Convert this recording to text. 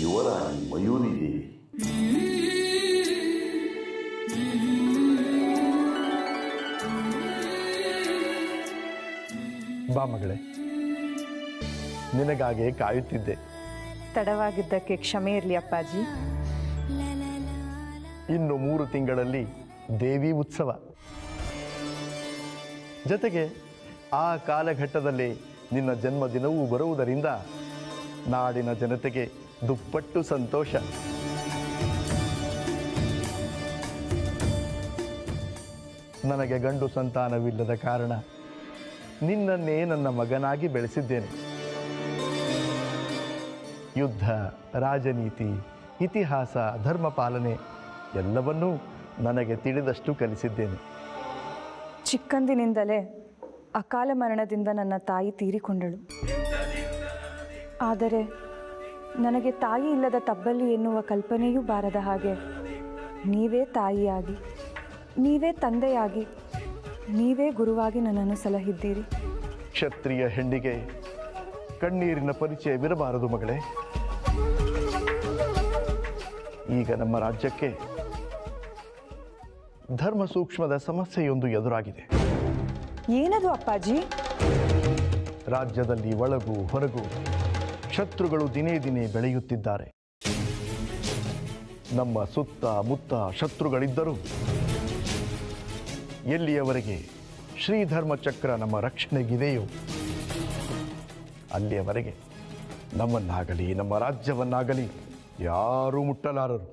ಯುವರಾಣಿ ಮಯೂರಿ ದೇವಿ. ಬಾ ಮಗಳೇ, ನಿನಗಾಗೆ ಕಾಯುತ್ತಿದ್ದೆ. ತಡವಾಗಿದ್ದಕ್ಕೆ ಕ್ಷಮೆ ಇರಲಿ ಅಪ್ಪಾಜಿ. ಇನ್ನು 3 ತಿಂಗಳಲ್ಲಿ ದೇವಿ ಉತ್ಸವ, ಜೊತೆಗೆ ಆ ಕಾಲಘಟ್ಟದಲ್ಲಿ ನಿನ್ನ ಜನ್ಮದಿನವೂ ಬರುವುದರಿಂದ ನಾಡಿನ ಜನತೆಗೆ ದುಪ್ಪಟ್ಟು ಸಂತೋಷ. ನನಗೆ ಗಂಡು ಸಂತಾನವಿಲ್ಲದ ಕಾರಣ ನಿನ್ನನ್ನೇ ನನ್ನ ಮಗನಾಗಿ ಬೆಳೆಸಿದ್ದೇನೆ. ಯುದ್ಧ, ರಾಜನೀತಿ, ಇತಿಹಾಸ, ಧರ್ಮ ಪಾಲನೆ ಎಲ್ಲವನ್ನೂ ನನಗೆ ತಿಳಿದಷ್ಟು ಕಲಿಸಿದ್ದೇನೆ. ಚಿಕ್ಕಂದಿನಿಂದಲೇ ಅಕಾಲ ಮರಣದಿಂದ ನನ್ನ ತಾಯಿ ತೀರಿಕೊಂಡಳು. ಆದರೆ ನನಗೆ ತಾಯಿ ಇಲ್ಲದ ತಬ್ಬಲಿ ಎನ್ನುವ ಕಲ್ಪನೆಯೂ ಬಾರದ ಹಾಗೆ ನೀವೇ ತಾಯಿಯಾಗಿ, ನೀವೇ ತಂದೆಯಾಗಿ, ನೀವೇ ಗುರುವಾಗಿ ನನ್ನನ್ನು ಸಲಹಿದ್ದೀರಿ. ಕ್ಷತ್ರಿಯ ಹೆಣ್ಣಿಗೆ ಕಣ್ಣೀರಿನ ಪರಿಚಯವಿರಬಾರದು ಮಗಳೇ. ಈಗ ನಮ್ಮ ರಾಜ್ಯಕ್ಕೆ ಧರ್ಮ ಸೂಕ್ಷ್ಮದ ಸಮಸ್ಯೆಯೊಂದು ಎದುರಾಗಿದೆ. ಏನದು ಅಪ್ಪಾಜಿ? ರಾಜ್ಯದಲ್ಲಿ ಒಳಗೂ ಹೊರಗೂ ಶತ್ರುಗಳು ದಿನೇ ದಿನೇ ಬೆಳೆಯುತ್ತಿದ್ದಾರೆ. ನಮ್ಮ ಸುತ್ತ ಮುತ್ತ ಶತ್ರುಗಳಿದ್ದರೂ ಎಲ್ಲಿಯವರೆಗೆ ಶ್ರೀಧರ್ಮಚಕ್ರ ನಮ್ಮ ರಕ್ಷಣೆಗಿದೆಯೋ ಅಲ್ಲಿಯವರೆಗೆ ನಮ್ಮನ್ನಾಗಲಿ ನಮ್ಮ ರಾಜ್ಯವನ್ನಾಗಲಿ ಯಾರೂ ಮುಟ್ಟಲಾರರು.